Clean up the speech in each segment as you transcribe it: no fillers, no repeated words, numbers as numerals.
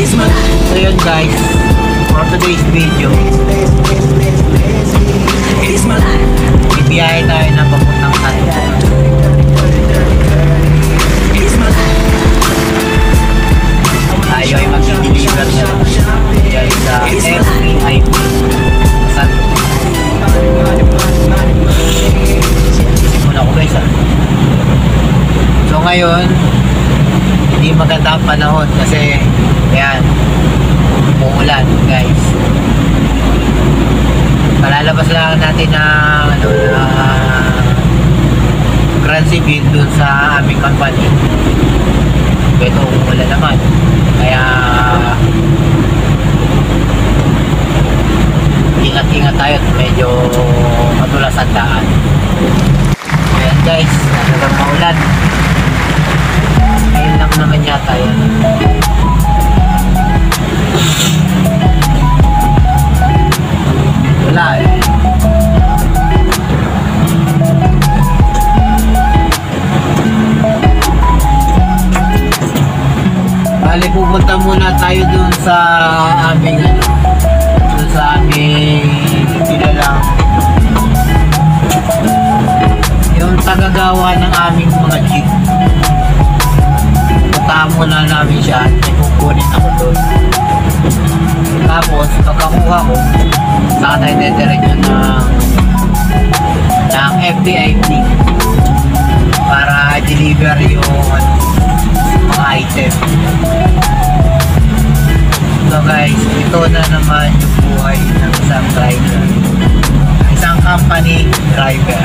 So yun guys, for today's video, ibiyahe tayo ng papuntang Canada. Tayo ay mag-deliver na dyan sa FBIP Santo. Muna ko guys So ngayon, hindi maganda ang panahon kasi ayan, umuulan guys. Palalabas lang natin na Grand Civil dun sa aming company. Ito umuulan naman, kaya ingat-ingat tayo at medyo madulas ang daan. Ayan guys, talagang maulan. Ngayon lang naman yata yan. Wala eh. Bali, pupunta muna tayo dun sa aming kilalang yung tagagawa ng aming mga jeep. Puntahan muna namin siya at kukunin ako doon. Tapos pagkakuha ko, saka tayo dediretso ng FBIP para deliver yung mga item. So guys, ito na naman yung buhay ng isang driver, isang company driver.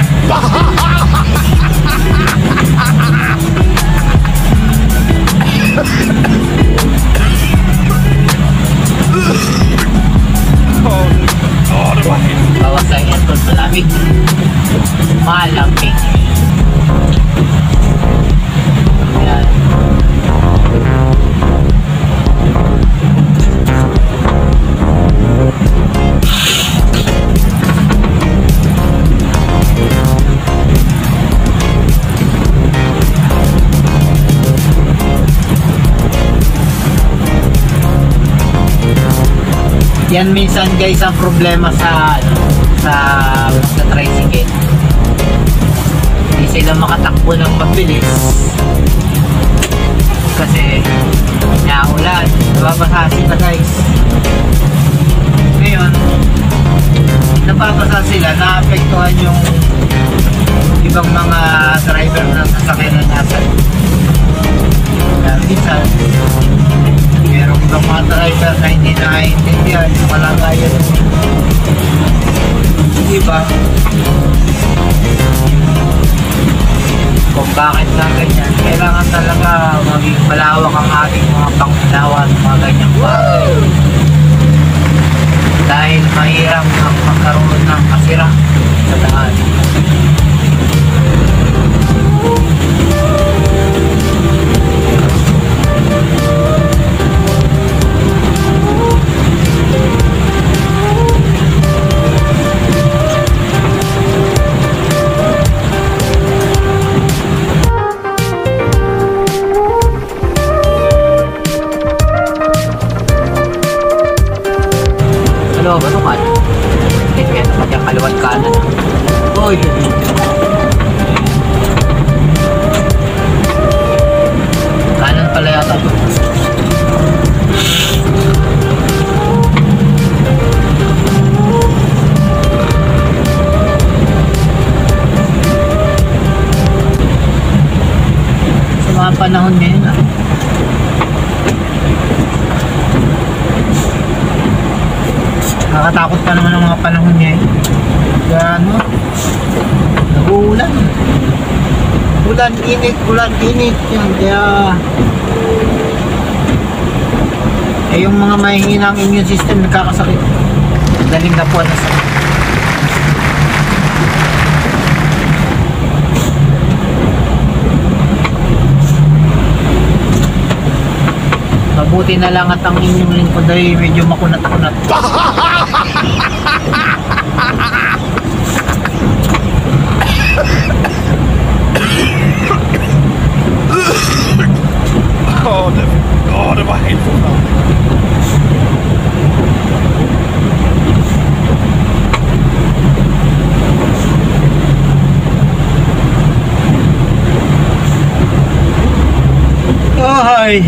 Bawas sa aircon, malamig. Malamig. Ayan. Yan minsan guys ang problema sa tricycle. Hindi sila makatakbo ng mabilis kasi naulan, nababasa sila guys. Ngayon nababasa sila, naapektuhan yung ibang mga driver ng sasakyan na nasa. Minsan merong ibang mga driver na hindi naiintindihan yung kalagayan, diba? Kung bakit na ganyan, kailangan talaga maging malawak ang ating mga pangunawa at mga ganyang bagay, dahil mahirap ang magkaroon ng kasira sa daan. Hello, ano ka? Hindi kaya naman yung kaliwat kanan. Uy! Kanan pala yata to. Sa mga panahon ngayon nakakatakot pa naman ang mga panahon niya eh. Kaya ano, nag-uulan. Ulan, init yan. Kaya yung mga mahihinang immune system nagkakasakit. Daling na po na sakit. Mabuti na lang at ang inyong lingkod ay medyo makunat-kunat. God, I hate Ay!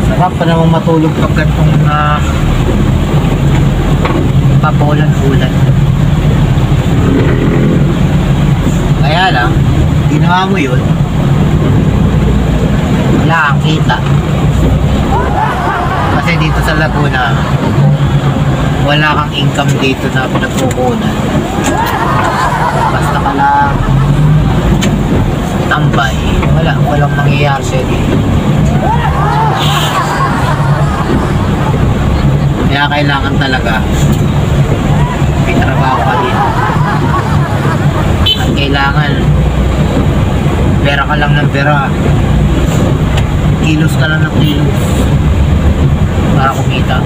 Sarap pa namang matulog pag gantong papulan-ulan. Kaya lang, ginawa mo yun, wala kang kita. Kasi dito sa Laguna, wala kang income dito na pinagkukunan. Basta ka lang tambay, walang mangyayari siya dito. Kaya kailangan talaga may trabaho ka din. At kailangan pera ka lang ng pera, kilos ka lang ng kilos para kumita.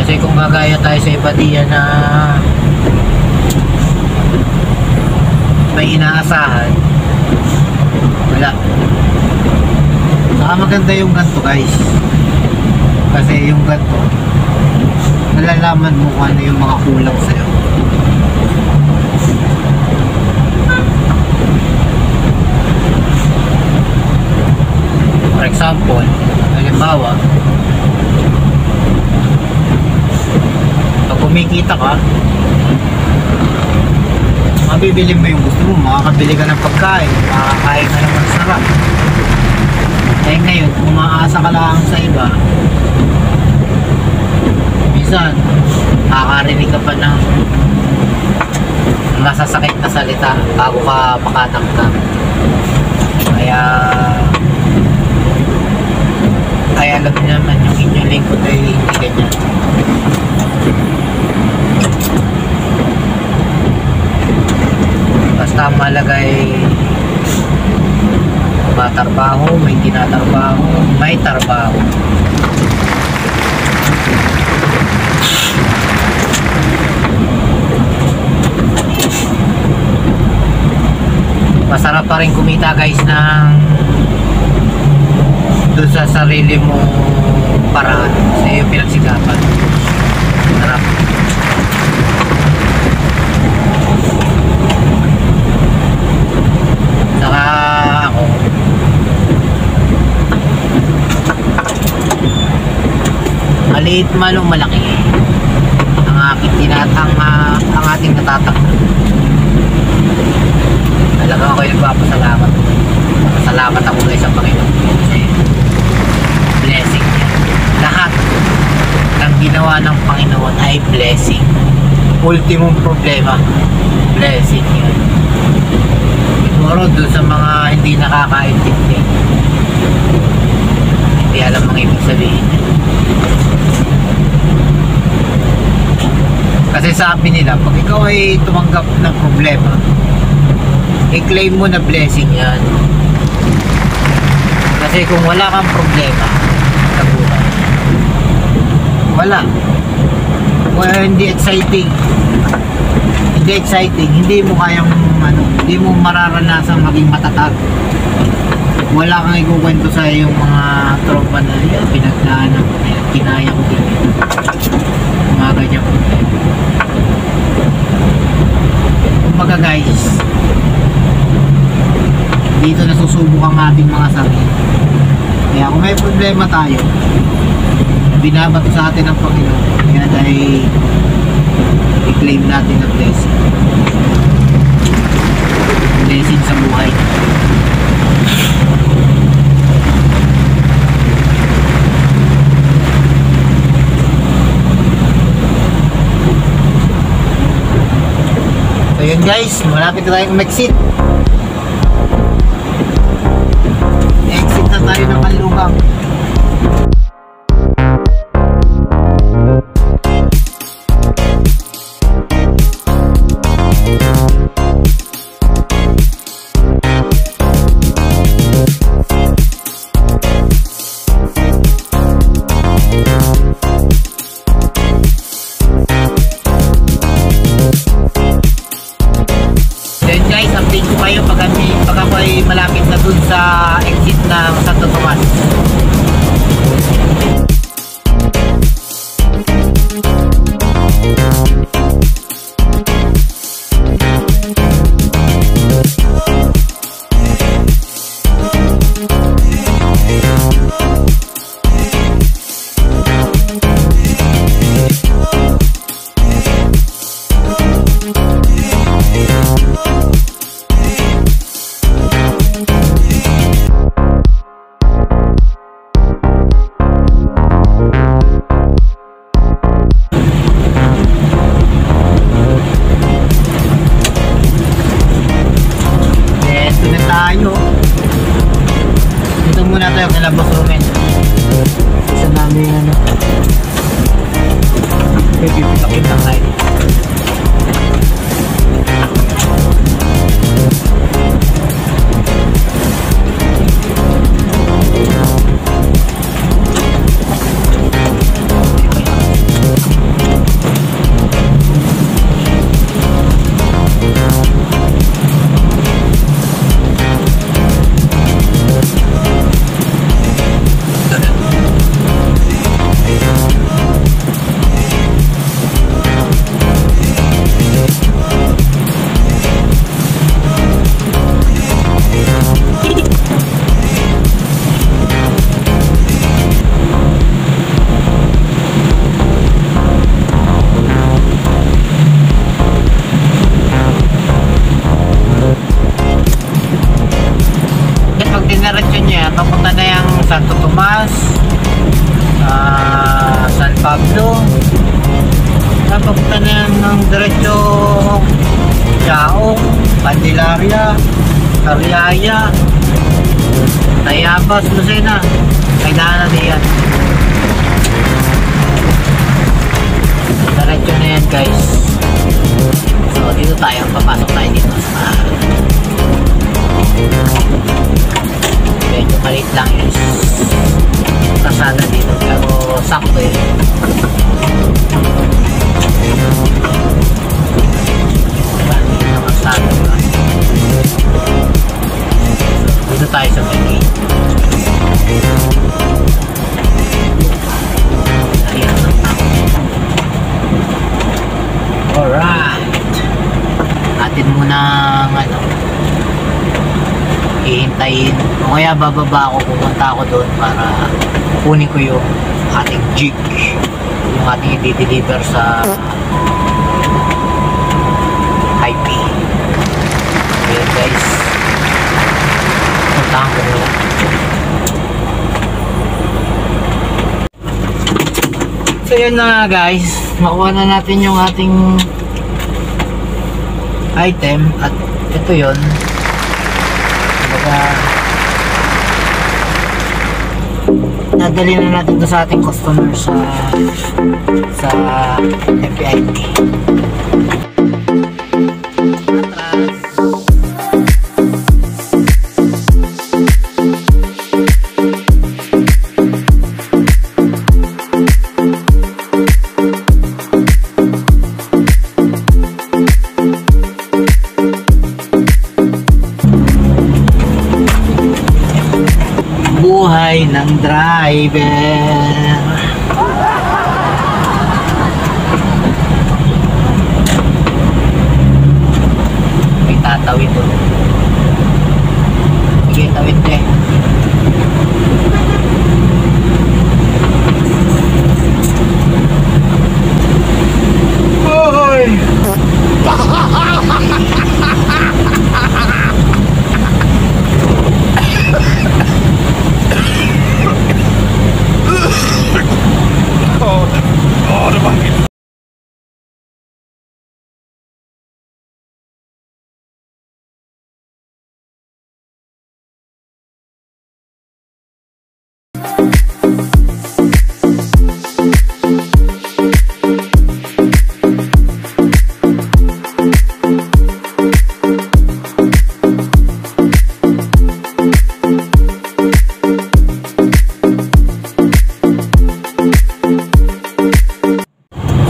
Kasi kung gagaya tayo sa iba diyan na may inaasahan, wala. Saka maganda yung ganito guys, kasi yung ganito nalalaman mo kung ano yung mga kulang sa'yo. For example, halimbawa, pag kumikita ka, mabibili mo yung gusto mo, makakabili ka ng pagkain, makakain ka ng masarap. Eh ngayon, kung umaasa ka lang sa iba, minsan makakarinig ka pa ng masasakit na salita bago ka makatanggap. Kaya alam niyo naman, yung inyong lingkod ay hindi ganyan. Basta malagay matarbaho, may tinatarbaho, may tarbaho. Masarap pa rin kumita guys ng doon sa sarili mo paraan sa iyo pinagsikapan. Sarap. Saka ako, maliit man o malaki, ang ating natatanggap, talaga ako yung nagpapasalamat. Salamat ako guys sa Panginoon kasi blessing niya. Lahat ng ginawa ng Panginoon ay blessing. Ultimong problema, blessing yun. Siguro doon sa mga hindi nakakaintindi, hindi alam ang ibig sabihin. Kasi sabi nila, pag ikaw ay tumanggap ng problema, i-claim mo na blessing yan. Kasi kung wala kang problema sa buhay, wala, hindi exciting, hindi mo kayang hindi mo mararanasan maging matatag. Wala kang ikukwento sa yung mga tropa na yan, pinagdaanan ko na yan, kinaya ko din yan, mga ganyan ko. Kumbaga guys, dito nasusubok ang ating mga sarili. Kaya kung may problema tayo, binabato sa atin ng Panginoon, kaya dahil i-claim natin ang blessing sa buhay. So yun guys, malapit na tayong exit. Exit na tayo ng Kanlungang. Pag ako ay malapit na dun sa exit ng Santo Tomas. May pipitakin na tayo. Diretso niya, papunta na yung Santo Tomas, San Pablo, papunta na yan ng diretso Chaong, Candelaria, Cariaya, Tayabas, Lucena. Kailangan na diyan. Diretso na yan guys. So dito tayo, papasok tayo dito sa medyo maliit lang yung kasada dito pero sakto yun. Maliit na kasada ba? Dito tayo sa may ayan. Alright, atin muna ano, hihintayin o kaya bababa ako, pupunta ako doon para kunin ko yung ating jig, yung ating i-deliver sa IP. Okay guys, puntahan ko nila. So yun na nga guys, makuha na natin yung ating item at ito yun. Nadali na natin ito sa ating customer sa FPIP. Buhay ng driver. May tatawid doon. Sige, tawid eh. Hoy!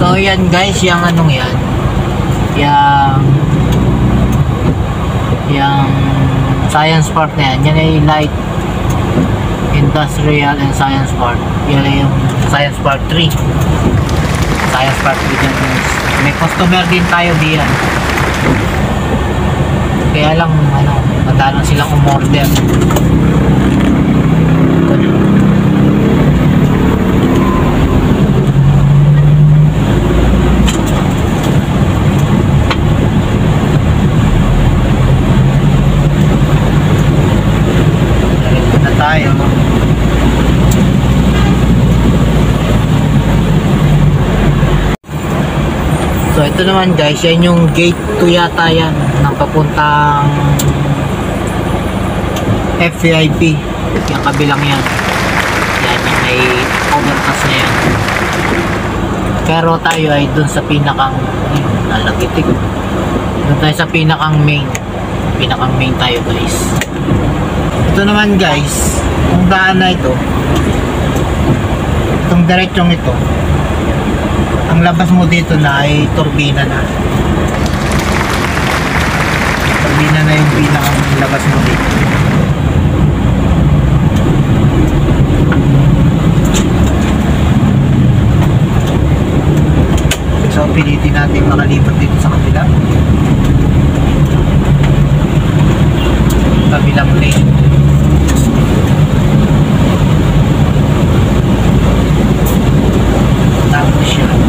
So yan guys, yung anong yan, yung science park na yan, yan ay light industrial and science park. Yan ay yung science park 3. Science park 3 dyan guys. May customer din tayo diyan, kaya lang ano, madalang silang umorder. Tayo. So ito naman guys, yan yung gate 2 yata yan ng papuntang FVIP, yung kabilang yan. Yan yung may overpass na yan. Pero tayo ay dun sa pinakang nalagitik. Dun tayo sa pinakang main tayo guys. Ito naman guys, kung daan na ito, itong diretsong ito, ang labas mo dito na ay turbina na. Turbina na yung pinakang labas mo dito. So pilitin natin makalipat dito sa kabila. Kabilang lane. Tapos yun.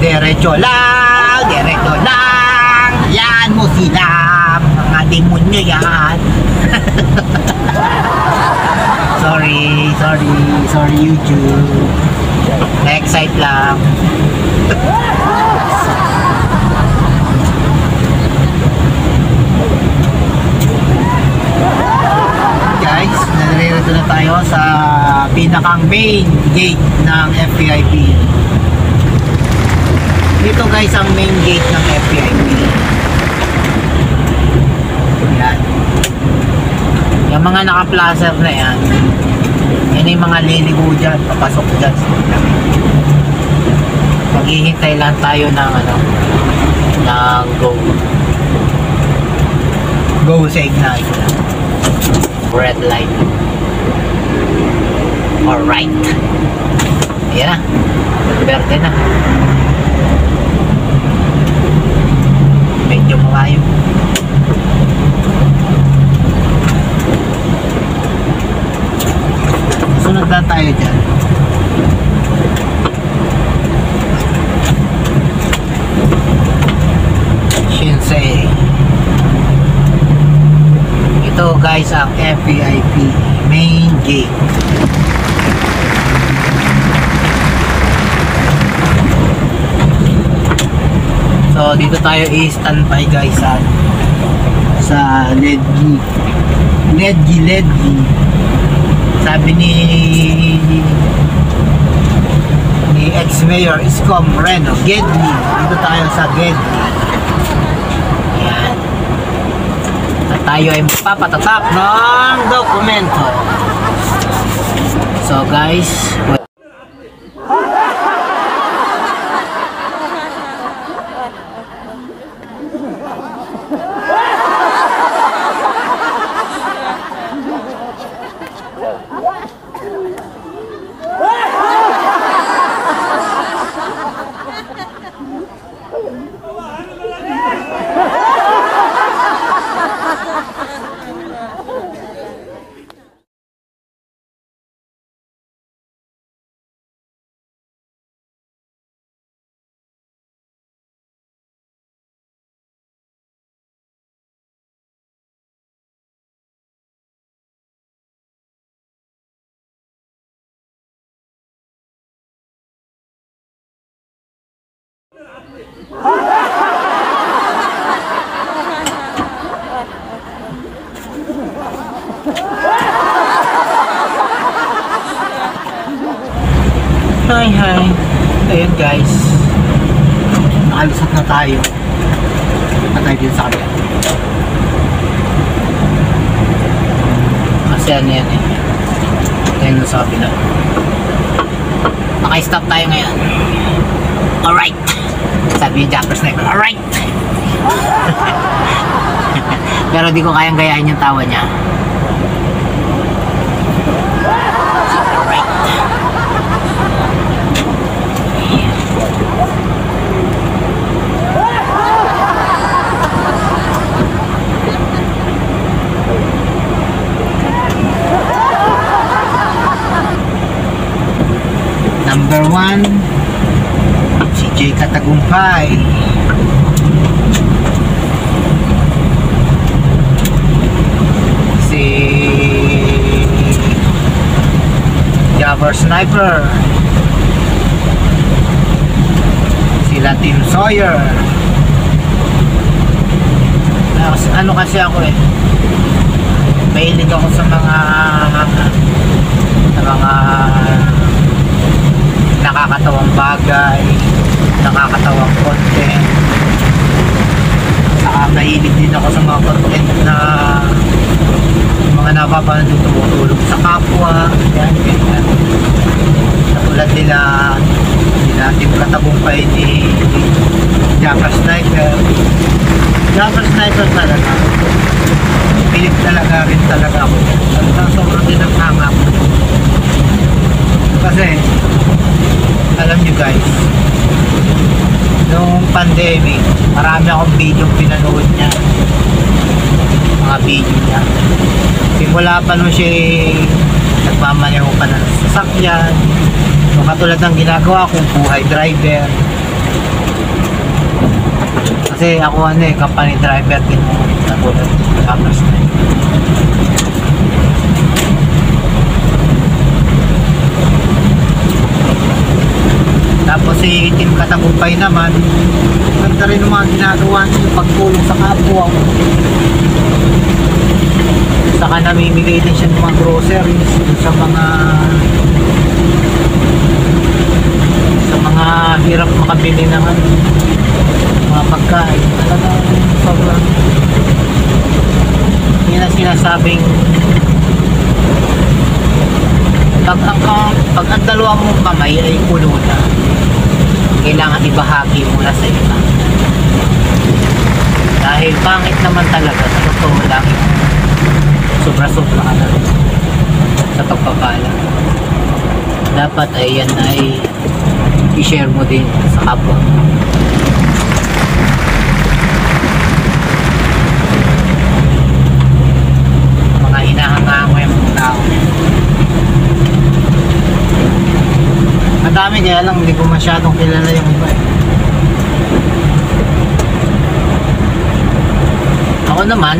Diretso lang! Diretso lang! Yan mo sila! Mga demonyo yan! Sorry YouTube. Na-excite lang. Guys, naririto na tayo sa pinakang main gate ng FPIP. Dito guys ang main gate ng FPIP. Yan. Yung mga naka-placer na yan, yan yung mga liligo dyan, papasok dyan. Maghihintay lang tayo ng ng go sa ignite. Red light. Alright. Ayan na. Verde na. Medyo malayo. Sunod lang tayo dyan. Shinsei. Ito guys ang FPIP main gate. So dito tayo i-standby guys sa Ledgi. Sabi ni ex-mayor Iskom Reno, Gedli. Dito tayo sa Gedli. Ayan. At tayo ay magpapatatak ng dokumento. So guys, hi. Ayun guys, nakalusot na tayo. Patay din sa kabila. Kasi ano yan eh. Ayun sa kabila. Naka-stop tayo ngayon. Alright. Sabi yung Jumper Sniper, alright. Pero di ko kayang gayahin yung tawa niya. Alright. Number 1, si Jay Katagumpay. Si Jumper Sniper. Sila Team Sawyer. Ano kasi ako eh, mahilig ako sa mga nakakatawang bagay, nakakatawang content. Saka mahilig din ako sa mga content na mga napapanood yung tumutulong sa kapwa, yan, ganyan. Katulad nila Team Katagumpay ni Jaffa Sniper. Jaffa Sniper talaga. Pilit talaga rin talaga ako. Talagang sobrang din ang hangap. Kasi, alam nyo guys, nung pandemic, marami akong video pinanood niya. Mga video niya. Simula pa nung siya nagmamaneho pa ng sasakyan. So, katulad ng ginagawa kong buhay driver. Kasi ako company driver din mo. Katulad ng cameras na yun. Tapos si Team Katagumpay naman, ganda rin ng mga ginagawa niya, pagtulong sa kapwa. Saka namimigay din siya ng mga groceries sa mga hirap makabili ng mga pagkain. Talagang sobrang yun ang sinasabing pag ang dalawang mong kamay ay puno na, kailangan ibahagi muna sa iba. Dahil pangit naman talaga sa totoo lang sobra-sobra ka na sa pagpapala. Dapat ay yan ay i-share mo din sa kapwa. Mga hinahangang yung tao. Madami kaya lang hindi ko masyadong kilala yung iba eh. Ako naman,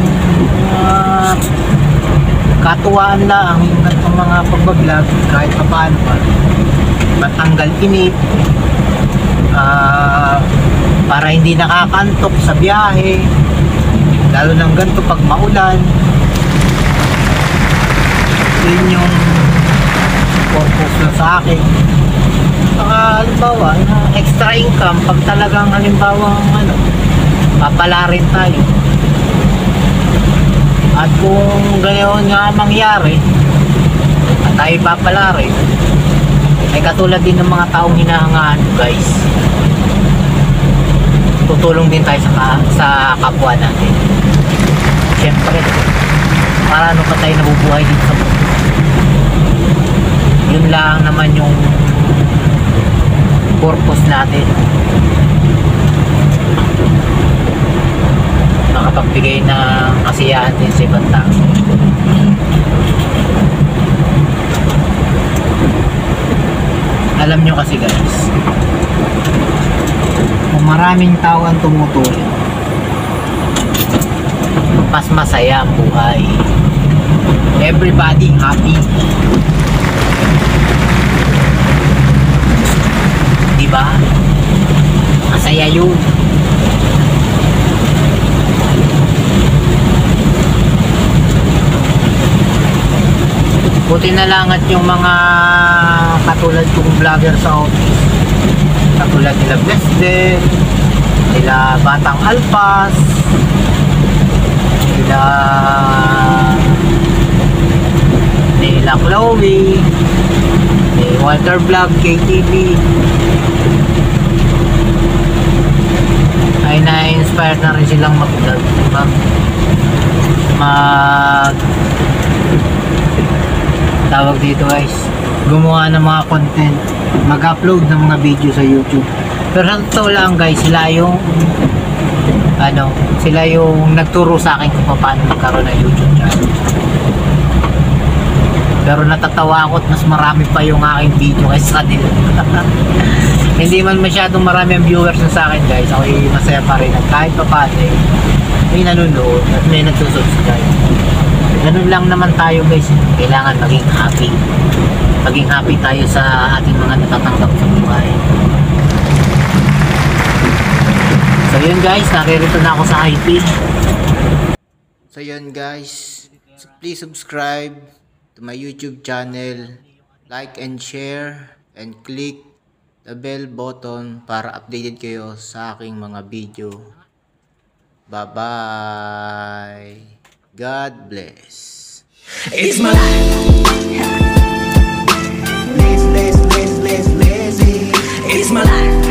katuwaan lang yung ganitong mga pagbablog kahit pa paano pa. Matanggal inip, para hindi nakakantok sa biyahe, lalo ng ganito pag maulan. Yun yung purpose na sa akin. Saka halimbawa, extra income pag talagang halimbawa papala rin tayo. At kung ganoon nga mangyari at tayo papala rin, ay katulad din ng mga taong hinahangaan guys, tutulong din tayo sa kapwa natin. Siyempre, para pa tayo nabubuhay dito sa mundo. Yun lang naman yung purpose natin, makapagbigay ng kasiyahan din sa ibang tao. Alam nyo kasi guys, kung maraming tao ang tumutulong, mas masaya ang buhay. Everybody happy. Diba? Masaya yun. Buti na lang at yung mga katulad kong vlogger sa office, katulad nila Blessed, nila Batang Alpas, nila Chloe, ni Walter Vlog, KTV, ay na-inspire na rin silang mag-vlog, diba? Tawag dito guys, gumawa ng mga content, mag-upload ng mga video sa YouTube. Pero sa totoo lang guys, sila yung nagturo sa akin kung paano magkaroon ng YouTube channel. Pero natatawa ako at mas marami pa yung aking video kaysa kanila. Hindi man masyadong marami ang viewers na sa akin guys, ako masaya pa rin at kahit pa paano may nanonood at may nagsusubscribe. Ganun lang naman tayo guys, kailangan maging happy. Maging happy tayo sa ating mga natatanggap sa buhay. So yun guys, naririto na ako sa IP. So yun guys, please subscribe to my YouTube channel, like and share, and click the bell button para updated kayo sa aking mga video. Bye-bye. God bless. It's my life. Lazy. It's my life.